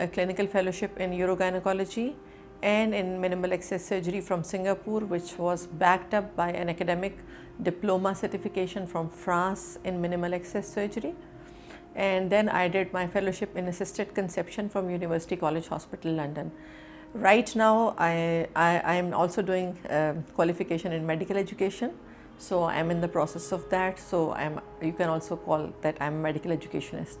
a clinical fellowship in urogynecology and in minimal access surgery from Singapore, which was backed up by an academic diploma certification from France in minimal access surgery. And then I did my fellowship in assisted conception from University College Hospital, London. Right now, I am also doing qualification in medical education. So I'm in the process of that. So you can also call that I'm a medical educationist.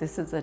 this is a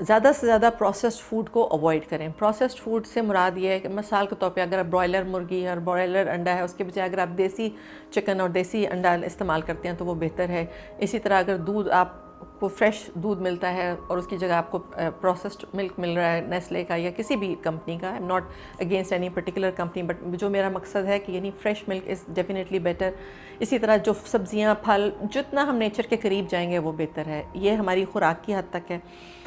زیادہ سے زیادہ processed food کو avoid کریں. Processed food سے مراد یہ ہے کہ مثال کے طور پہ اگر آپ برائلر مرغی اور برائلر انڈا ہے اس کے بجائے اگر آپ دیسی چکن اور دیسی انڈا استعمال کرتے ہیں تو وہ بہتر ہے. اسی طرح اگر دودھ آپ کو فریش دودھ ملتا ہے اور اس کی جگہ آپ کو پروسیسڈ ملک مل رہا ہے نیسلے کا یا کسی بھی کمپنی کا, I am not against any particular company, but جو میرا مقصد ہے کہ یعنی fresh milk is definitely better. اسی طرح جو سبزیاں پھل جتنا ہم نیچر کے قریب جائیں گے وہ بہتر ہے. یہ ہماری خوراک کی حد تک ہے.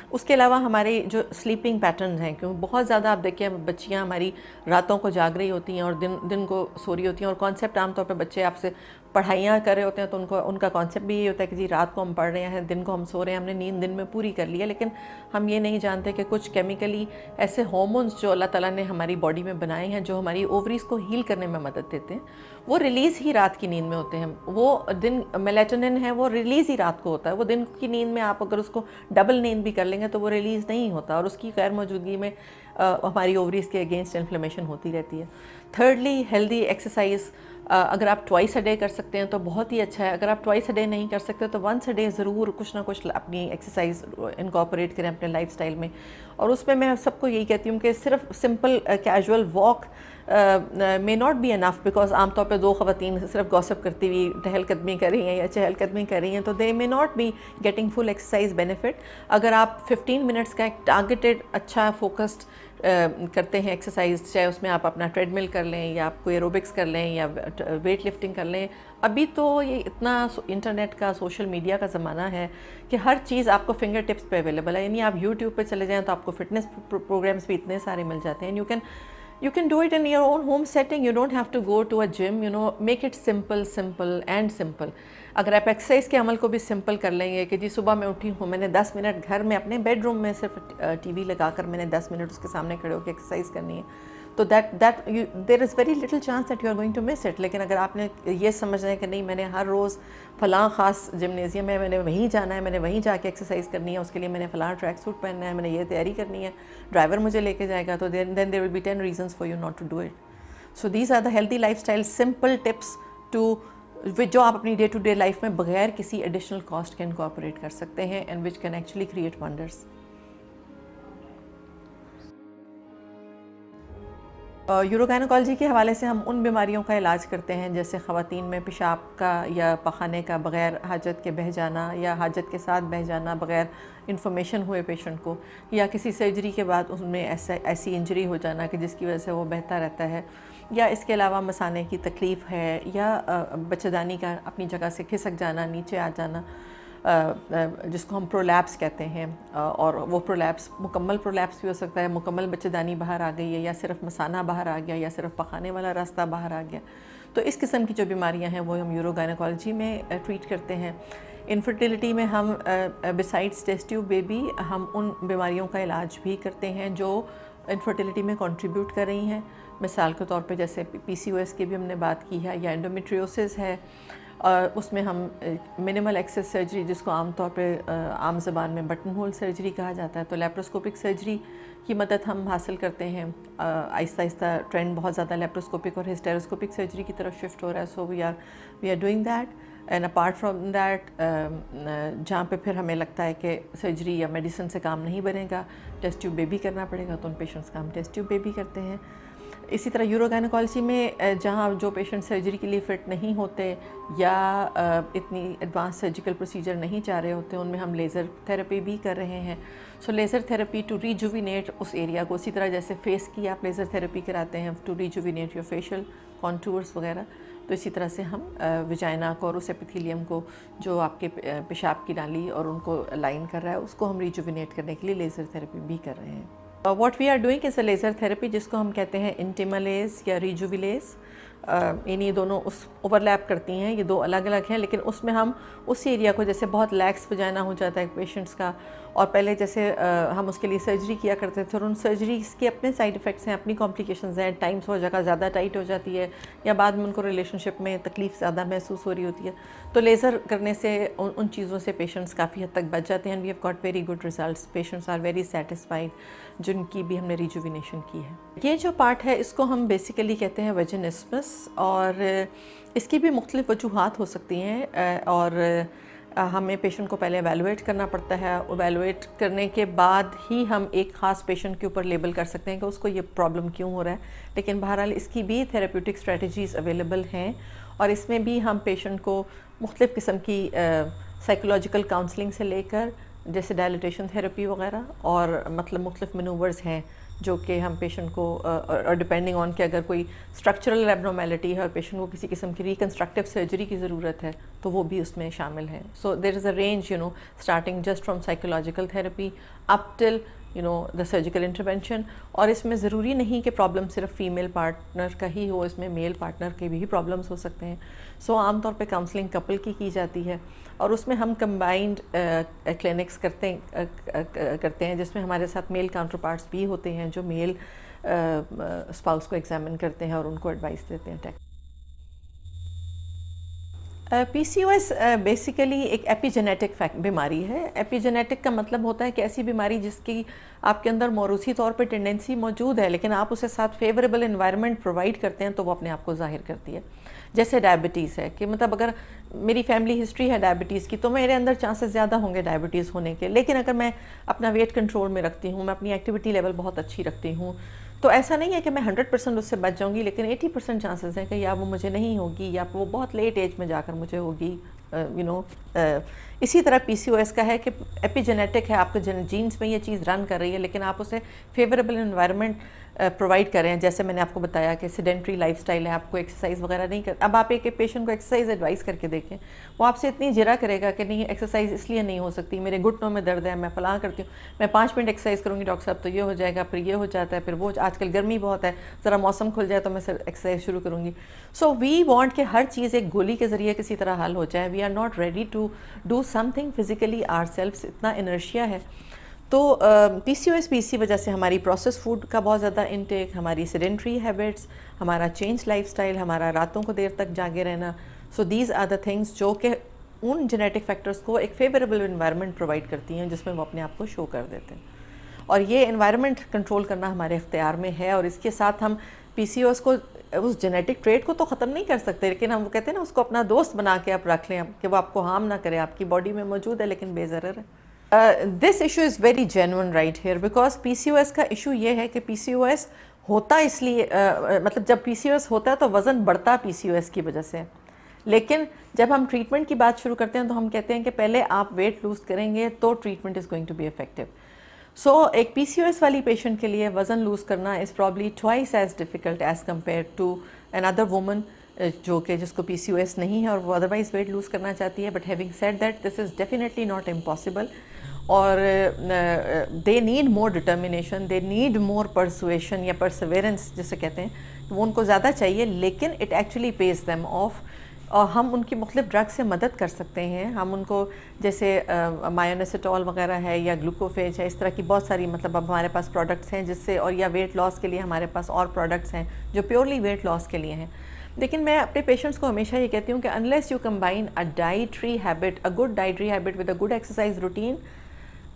اس کے علاوہ ہمارے جو سلیپنگ پیٹرنز ہیں, کیوں بہت زیادہ آپ دیکھیں بچیاں ہماری راتوں کو جاگ رہی ہوتی ہیں اور دن کو سو رہی ہوتی ہیں, اور کانسیپٹ عام طور پہ بچے آپ سے پڑھائیاں کر رہے ہوتے ہیں تو ان کا کانسیپٹ بھی یہ ہوتا ہے کہ جی رات کو ہم پڑھ رہے ہیں, دن کو ہم سو رہے ہیں, ہم نے نیند دن میں پوری کر لی ہے. لیکن ہم یہ نہیں جانتے کہ کچھ کیمیکلی ایسے ہارمونز جو اللہ تعالیٰ نے ہماری باڈی میں بنائے ہیں جو ہماری اووریز کو ہیل کرنے میں مدد دیتے ہیں, وہ ریلیز ہی رات کی نیند میں ہوتے ہیں. وہ دن میلیٹونن ہے وہ ریلیز ہی رات کو ہوتا ہے. وہ دن کی نیند میں آپ اگر اس کو ڈبل نیند بھی کر لیں گے تو وہ ریلیز نہیں ہوتا, اور اس کی غیر موجودگی میں ہماری اووریز کے اگینسٹ انفلیمیشن ہوتی رہتی ہے. تھرڈلی, ہیلدی ایکسرسائز اگر آپ ٹوائس اے ڈے کر سکتے ہیں تو بہت ہی اچھا ہے. اگر آپ ٹوائس اے ڈے نہیں کر سکتے تو ونس اے ڈے ضرور کچھ نہ کچھ اپنی ایکسرسائز انکارپوریٹ کریں اپنے لائف سٹائل میں. اور اس میں سب کو یہی کہتی ہوں کہ صرف simple casual walk may not be enough, because عام طور پہ دو خواتین صرف گوسپ کرتی ہوئی ٹہل قدمی کر رہی ہیں یا چہل قدمی کر رہی ہیں تو they may not be getting full exercise benefit. اگر آپ 15 منٹس کا ایک ٹارگیٹڈ اچھا فوکسڈ کرتے ہیں ایکسرسائز, چاہے اس میں آپ اپنا ٹریڈ مل کر لیں یا آپ کوئی ایروبکس کر لیں یا ویٹ لفٹنگ کر لیں. ابھی تو یہ اتنا انٹرنیٹ کا سوشل میڈیا کا زمانہ ہے کہ ہر چیز آپ کو فنگر ٹپس پہ اویلیبل ہے. یعنی آپ یوٹیوب پہ چلے جائیں تو آپ کو فٹنس پروگرامس بھی اتنے سارے مل جاتے ہیں. You can do it in your own home setting. You don't have to go to a gym. Make it simple and simple. اگر آپ ایکسرسائز کے عمل کو بھی سمپل کر لیں گے کہ جی صبح میں اٹھی ہوں, میں نے 10 منٹ گھر میں اپنے بیڈ روم میں صرف ٹی وی لگا کر میں نے 10 منٹ اس کے سامنے کھڑے ہو کے ایکسرسائز کرنی ہے, تو there is very little chance that you are going to miss it. لیکن اگر آپ نے یہ سمجھنا ہے کہ نہیں میں نے ہر روز فلاں خاص جمنیزیم ہے, میں نے وہیں جانا ہے, میں نے وہیں جا کے ایکسرسائز کرنی ہے, اس کے لیے میں نے فلاں ٹریک سوٹ پہننا ہے, میں نے یہ تیاری کرنی ہے, ڈرائیور مجھے لے کے جائے گا, تو دین دیر will be 10 reasons for you not to do it. So these are the healthy lifestyle simple tips جو آپ اپنی ڈے ٹو ڈے لائف میں بغیر کسی ایڈیشنل کاسٹ کے انکارپوریٹ کر سکتے ہیں and which can actually create wonders. یوروگائنوکالوجی کے حوالے سے ہم ان بیماریوں کا علاج کرتے ہیں جیسے خواتین میں پیشاب کا یا پخانے کا بغیر حاجت کے بہہ جانا یا حاجت کے ساتھ بہہ جانا بغیر انفارمیشن ہوئے پیشنٹ کو, یا کسی سرجری کے بعد اس میں ایسی انجری ہو جانا کہ جس کی وجہ سے وہ بہتا رہتا ہے, یا اس کے علاوہ مثانے کی تکلیف ہے, یا بچہ کا اپنی جگہ سے کھسک جانا, نیچے آ جانا, جس کو ہم پرولیپس کہتے ہیں. اور وہ پرولیپس مکمل پرولیپس بھی ہو سکتا ہے, مکمل بچہ دانی باہر آ گئی ہے, یا صرف مثانہ باہر آ گیا, یا صرف پخانے والا راستہ باہر آ گیا. تو اس قسم کی جو بیماریاں ہیں وہ ہم یوروگائنوکالوجی میں ٹریٹ کرتے ہیں. انفرٹیلیٹی میں ہم بسائڈس ٹیسٹ ٹیوب بیبی ہم ان بیماریوں کا علاج بھی کرتے ہیں جو انفرٹیلیٹی میں کنٹریبیوٹ کر رہی ہیں. مثال کے طور پہ جیسے پی سی او ایس کی بھی ہم نے بات کی ہے, یا انڈومیٹریوسس ہے, اس میں ہم منیمل ایکسس سرجری جس کو عام طور پہ عام زبان میں بٹن ہول سرجری کہا جاتا ہے, تو لیپروسکوپک سرجری کی مدد ہم حاصل کرتے ہیں. آہستہ آہستہ ٹرینڈ بہت زیادہ لیپروسکوپک اور ہسٹیروسکوپک سرجری کی طرف شفٹ ہو رہا ہے. So we are doing that. And apart from that جہاں پہ پھر ہمیں لگتا ہے کہ سرجری یا میڈیسن سے کام نہیں بنے گا, ٹیسٹ ٹیوب بیبی کرنا پڑے گا, تو ان پیشنٹس کا ہم ٹیسٹ ٹیوب بیبی کرتے ہیں. اسی طرح یوروگائنوکالوجی میں جہاں جو پیشنٹ سرجری کے لیے فٹ نہیں ہوتے یا اتنی ایڈوانس سرجیکل پروسیجر نہیں چاہ رہے ہوتے, ان میں ہم لیزر تھیراپی بھی کر رہے ہیں. So laser therapy to rejuvenate اس ایریا کو, اسی طرح جیسے فیس کی آپ لیزر تھیراپی کراتے ہیں to rejuvenate your facial contours وغیرہ, تو اسی طرح سے ہم ویجائنا کو اور اس ایپیتھیلیم کو جو آپ کے پیشاب کی نالی اور ان کو لائن کر رہا ہے اس کو ہم ریجوینیٹ کرنے کے لیے لیزر تھیراپی بھی کر رہے ہیں. What we are doing is a laser therapy جس کو ہم کہتے ہیں انٹیمالیز یا ریجوویلیز. یعنی یہ دونوں اوور لیپ کرتی ہیں, یہ دو الگ الگ ہیں, لیکن اس میں ہم اس ایریا کو جیسے بہت لیکس وجائنا ہو جاتا ہے پیشنٹس کا, اور پہلے جیسے ہم اس کے لیے سرجری کیا کرتے تھے اور ان سرجریز کے اپنے سائڈ ایفیکٹس ہیں, اپنی کمپلیکیشنز ہیں, ٹائمس ہو جگہ زیادہ ٹائٹ ہو جاتی ہے یا بعد میں ان کو ریلیشن شپ میں تکلیف زیادہ محسوس ہو رہی ہوتی ہے, تو لیزر کرنے سے ان چیزوں سے پیشنٹس کافی حد تک بچ جاتے ہیں. We have got very good results, patients are very satisfied جن کی بھی ہم نے ریجوینیشن کی ہے. یہ جو پارٹ ہے اس کو ہم بیسیکلی کہتے ہیں ویجنسمس, اور اس کی بھی مختلف وجوہات ہو سکتی ہیں, اور ہمیں پیشنٹ کو پہلے ایویلویٹ کرنا پڑتا ہے. ایویلویٹ کرنے کے بعد ہی ہم ایک خاص پیشنٹ کے اوپر لیبل کر سکتے ہیں کہ اس کو یہ پرابلم کیوں ہو رہا ہے. لیکن بہرحال اس کی بھی تھیراپیوٹک اسٹریٹجیز اویلیبل ہیں, اور اس میں بھی ہم پیشنٹ کو مختلف قسم کی سائیکولوجیکل کاؤنسلنگ سے لے کر جیسے ڈائلیٹیشن تھیراپی وغیرہ, اور مطلب مختلف مینوورز ہیں جو کہ ہم پیشنٹ کو اور ڈپینڈنگ آن کہ اگر کوئی اسٹرکچرل ایبنارمیلٹی ہے اور پیشنٹ کو کسی قسم کی ریکنسٹرکٹیو سرجری کی ضرورت ہے تو وہ بھی اس میں شامل ہیں. So there is a range starting just from psychological therapy up till the surgical intervention. اور اس میں ضروری نہیں کہ پرابلم صرف فیمیل پارٹنر کا ہی ہو, اس میں میل پارٹنر کے بھی پرابلمس ہو سکتے ہیں. سو عام طور پہ کاؤنسلنگ کپل کی جاتی ہے, اور اس میں ہم کمبائنڈ کلینکس کرتے ہیں جس میں ہمارے ساتھ میل کاؤنٹر پارٹس بھی ہوتے ہیں جو میل اسپاؤس کو ایگزامن کرتے ہیں اور ان کو ایڈوائس دیتے ہیں. پی سی او ایس بیسیکلی ایک ایپیجینیٹک بیماری ہے. ایپیجینیٹک کا مطلب ہوتا ہے کہ ایسی بیماری جس کی آپ کے اندر موروثی طور پہ ٹینڈنسی موجود ہے, لیکن آپ اسے ساتھ فیوریبل انوائرمنٹ پرووائڈ کرتے ہیں تو وہ اپنے آپ کو ظاہر کرتی ہے. جیسے ڈائبٹیز ہے کہ مطلب اگر میری فیملی ہسٹری ہے ڈائبٹیز کی تو میرے اندر چانسز زیادہ ہوں گے ڈائبٹیز ہونے کے, لیکن اگر میں اپنا ویٹ کنٹرول میں رکھتی ہوں, میں اپنی ایکٹیویٹی لیول بہت اچھی رکھتی ہوں, تو ایسا نہیں ہے کہ میں 100% اس سے بچ جاؤں گی, لیکن 80% چانسز ہیں کہ یا وہ مجھے نہیں ہوگی یا وہ بہت لیٹ ایج میں جا کر مجھے ہوگی. اسی طرح پی سی او ایس کا ہے کہ ایپیجینیٹک ہے, آپ کے جینس میں یہ چیز رن کر رہی ہے, لیکن آپ اسے فیوریبل انوائرمنٹ پرووائڈ کریں. جیسے میں نے آپ کو بتایا کہ سیڈنٹری لائف سٹائل ہے, آپ کو ایکسرسائز وغیرہ نہیں کر. اب آپ ایک پیشنٹ کو ایکسرسائز ایڈوائز کر کے دیکھیں, وہ آپ سے اتنی جرا کرے گا کہ نہیں ایکسرسائز اس لیے نہیں ہو سکتی, میرے گھٹنوں میں درد ہے, میں فلاں کرتی ہوں, میں 5 منٹ ایکسرسائز کروں گی ڈاکٹر صاحب تو یہ ہو جائے گا, پھر یہ ہو جاتا ہے, پھر وہ آج کل گرمی بہت ہے, ذرا موسم کھل جائے تو میں ایکسرسائز شروع کروں گی. سو وی وانٹ کہ ہر چیز ایک گولی کے ذریعے کسی طرح حل ہو جائے. We are not ready to do something physically ourselves, اتنا انرشیا ہے. تو پی سی او ایس بھی اسی وجہ سے ہماری پروسیس فوڈ کا بہت زیادہ انٹیک, ہماری سیڈنٹری ہیبٹس, ہمارا چینج لائف سٹائل, ہمارا راتوں کو دیر تک جاگے رہنا. So these are the things جو کہ ان جینیٹک فیکٹرز کو ایک فیوریبل انوائرمنٹ پرووائڈ کرتی ہیں جس میں وہ اپنے آپ کو شو کر دیتے ہیں. اور یہ انوائرمنٹ کنٹرول کرنا ہمارے اختیار میں ہے, اور اس کے ساتھ ہم پی سی او ایس کو اس جینیٹک ٹریٹ کو تو ختم نہیں کر سکتے, لیکن ہم وہ کہتے ہیں نا اس کو اپنا دوست بنا کے آپ رکھ لیں کہ وہ آپ کو ہارم نہ کرے, آپ کی باڈی میں موجود ہے لیکن بے ضرر ہے. This issue is very genuine right here, because P C O S کا ایشو یہ ہے کہ پی سی او ایس ہوتا اس لیے مطلب جب پی سی او ایس ہوتا ہے تو وزن بڑھتا پی سی او ایس کی وجہ سے, لیکن جب ہم ٹریٹمنٹ کی بات شروع کرتے ہیں تو ہم کہتے ہیں کہ پہلے آپ ویٹ لوز کریں گے تو treatment is going to be effective. So ایک پی سی او ایس والی پیشنٹ کے لیے وزن لوز کرنا is probably twice as difficult as compare to another woman جو کہ جس کو پی سی او ایس نہیں ہے اور وہ ادروائز ویٹ لوز کرنا چاہتی ہے. But having said that this is definitely not impossible, اور they need more determination, they need more persuasion یا پرسویرنس جسے کہتے ہیں, وہ ان کو زیادہ چاہیے, لیکن it actually pays them off. اور ہم ان کی مختلف ڈرگ سے مدد کر سکتے ہیں. ہم ان کو جیسے مایونیسیٹول وغیرہ ہے یا گلوکوفیج ہے, اس طرح کی بہت ساری مطلب اب ہمارے پاس پروڈکٹس ہیں جس سے, اور یا ویٹ لاس کے لیے ہمارے پاس اور پروڈکٹس ہیں جو پیورلی ویٹ لاس کے لیے ہیں. لیکن میں اپنے پیشنٹس کو ہمیشہ یہ کہتی ہوں کہ unless you combine a dietary habit, a good dietary habit with a good exercise routine,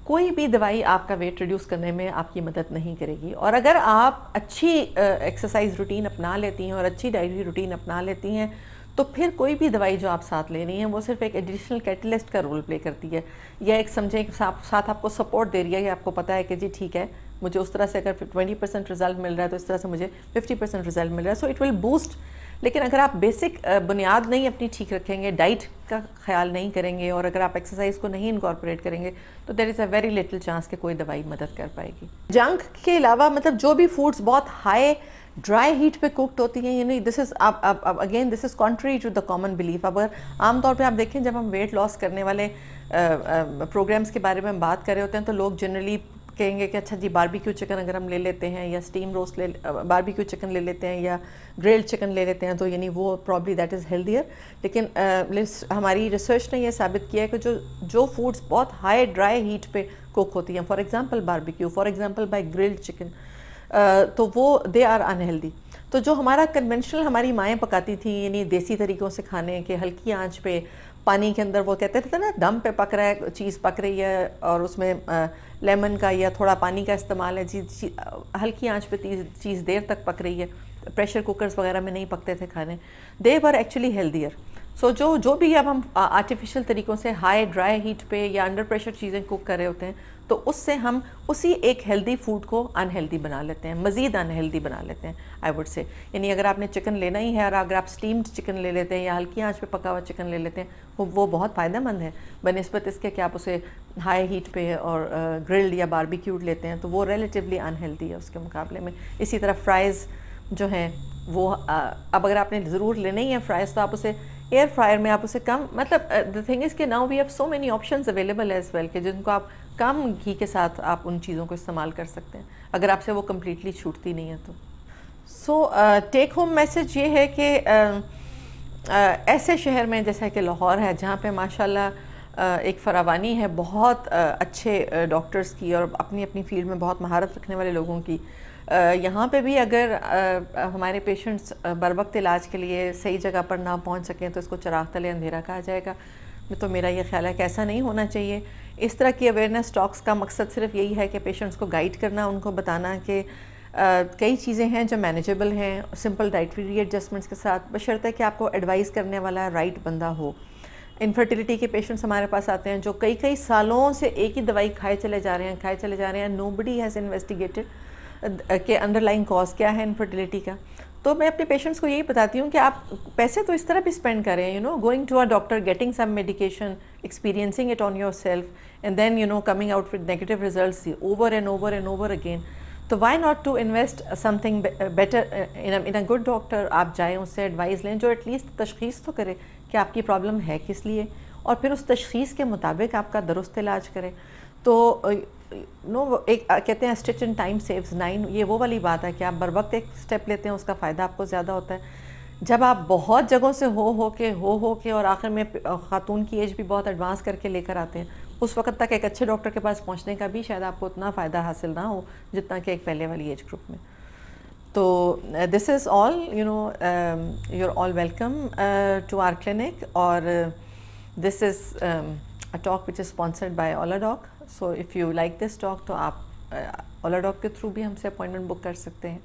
کوئی بھی دوائی آپ کا ویٹ ریڈیوس کرنے میں آپ کی مدد نہیں کرے گی. اور اگر آپ اچھی ایکسرسائز روٹین اپنا لیتی ہیں اور اچھی ڈائٹری روٹین اپنا لیتی ہیں تو پھر کوئی بھی دوائی جو آپ ساتھ لے رہی ہیں وہ صرف ایک ایڈیشنل کیٹلسٹ کا رول پلے کرتی ہے, یا ایک سمجھیں کہ ساتھ آپ کو سپورٹ دے رہی ہے, کہ آپ کو پتہ ہے کہ جی ٹھیک ہے مجھے اس طرح سے اگر 20% رزلٹ مل رہا ہے تو اس طرح سے مجھے 50% رزلٹ مل رہا ہے. So it will boost. لیکن اگر آپ بیسک بنیاد نہیں اپنی ٹھیک رکھیں گے, ڈائٹ کا خیال نہیں کریں گے, اور اگر آپ ایکسرسائز کو نہیں انکارپوریٹ کریں گے تو there is a very little chance کہ کوئی دوائی مدد کر پائے گی. جنک کے علاوہ مطلب جو بھی فوڈس بہت ہائی ڈرائی ہیٹ پہ کوکڈ ہوتی ہیں, یعنی this is again this is contrary to the common belief. اگر عام طور پہ آپ دیکھیں جب ہم ویٹ لاس کرنے والے پروگرامس کے بارے میں ہم بات کر رہے ہوتے ہیں تو لوگ جنرلی کہیں گے کہ اچھا جی باربیکیو چکن اگر ہم لے لیتے ہیں یا اسٹیم روسٹ باربیکیو چکن لے لیتے ہیں یا گرلڈ چکن لے لیتے ہیں تو یعنی وہ پرابلی دیٹ از ہیلدیئر. لیکن ہماری ریسرچ نے یہ ثابت کیا ہے کہ جو فوڈس بہت ہائی ڈرائی ہیٹ پہ کوک ہوتی ہیں, for example barbecue, for example by grilled chicken, تو وہ دے آر انہیلدی. تو جو ہمارا کنونشنل ہماری مائیں پکاتی تھیں یعنی دیسی طریقوں سے کھانے کے, ہلکی آنچ پہ پانی کے اندر, وہ کہتے تھے نا دم پہ پک رہا ہے, چیز پک رہی ہے اور اس میں لیمن کا یا تھوڑا پانی کا استعمال ہے, ہلکی آنچ پہ چیز دیر تک پک رہی ہے, پریشر کوکرز وغیرہ میں نہیں پکتے تھے کھانے, دے ور ایکچولی ہیلدیئر. سو جو بھی اب ہم آرٹیفیشل طریقوں سے ہائی ڈرائی ہیٹ پہ یا انڈر پریشر چیزیں کوک کر رہے ہوتے ہیں تو اس سے ہم اسی ایک ہیلدی فوڈ کو انہیلدی بنا لیتے ہیں, مزید انہیلدی بنا لیتے ہیں آئی وڈ سے. یعنی اگر آپ نے چکن لینا ہی ہے اور اگر آپ اسٹیمڈ چکن لے لیتے ہیں یا ہلکی آنچ پہ پکا ہوا چکن لے لیتے ہیں وہ بہت فائدہ مند ہے بنسبت اس کے کہ آپ اسے ہائی ہیٹ پہ اور گرلڈ یا باربیکیوڈ لیتے ہیں تو وہ ریلیٹیولی انہیلدی ہے اس کے مقابلے میں. اسی طرح فرائز جو ہیں وہ اب اگر آپ نے ضرور لینا ہی ہے فرائز تو آپ اسے ایئر فرائر میں آپ اسے کم, مطلب دا تھنگ از کہ now we have so many options available as well کہ جن کو آپ کم گھی کے ساتھ آپ ان چیزوں کو استعمال کر سکتے ہیں اگر آپ سے وہ کمپلیٹلی چھوٹتی نہیں ہے تو. سو ٹیک ہوم میسج یہ ہے کہ ایسے شہر میں جیسا کہ لاہور ہے جہاں پہ ماشاءاللہ ایک فراوانی ہے بہت اچھے ڈاکٹرز کی اور اپنی اپنی فیلڈ میں بہت مہارت رکھنے والے لوگوں کی, یہاں پہ بھی اگر ہمارے پیشنٹس بروقت علاج کے لیے صحیح جگہ پر نہ پہنچ سکیں تو اس کو چراغ تلے اندھیرا کہا جائے گا. تو میرا یہ خیال ہے کہ ایسا نہیں ہونا چاہیے. اس طرح کی اویئرنیس ٹاکس کا مقصد صرف یہی ہے کہ پیشنٹس کو گائیڈ کرنا, ان کو بتانا کہ کئی چیزیں ہیں جو مینیجیبل ہیں سمپل ڈائٹری ری ایڈجسٹمنٹس کے ساتھ, بشرطے کہ آپ کو ایڈوائز کرنے والا رائٹ بندہ ہو. انفرٹیلیٹی کے پیشنٹس ہمارے پاس آتے ہیں جو کئی سالوں سے ایک ہی دوائی کھائے چلے جا رہے ہیں نو بڈی ہیز انویسٹیگیٹڈ کہ انڈر لائن کاز کیا ہے انفرٹیلیٹی کا. تو میں اپنے پیشنٹس کو یہی بتاتی ہوں کہ آپ پیسے تو اس طرح بھی اسپینڈ کریں, going to a doctor, getting some medication, experiencing it on yourself and then coming out with negative results over and over and over again. تو why not to invest something better in a good doctor. آپ جائیں اس سے advise لیں جو at least تشخیص تو کرے کہ آپ کی پرابلم ہے کس لیے اور پھر اس تشخیص کے مطابق آپ کا درست علاج کرے. تو ایک کہتے ہیں اسٹچ ان ٹائم سیوز 9, یہ وہ والی بات ہے کہ آپ بر وقت ایک اسٹیپ لیتے ہیں اس کا فائدہ آپ کو زیادہ ہوتا ہے. جب آپ بہت جگہوں سے ہو کے اور آخر میں خاتون کی ایج بھی بہت ایڈوانس کر کے لے کر آتے ہیں, اس وقت تک ایک اچھے ڈاکٹر کے پاس پہنچنے کا بھی شاید آپ کو اتنا فائدہ حاصل نہ ہو جتنا کہ ایک پہلے والی ایج گروپ میں. تو this is all, you are all welcome to our clinic, اور this is a talk which is sponsored by Oladoc. So if you like this talk تو آپ Oladoc کے تھرو بھی ہم سے اپوائنٹمنٹ بک کر سکتے ہیں.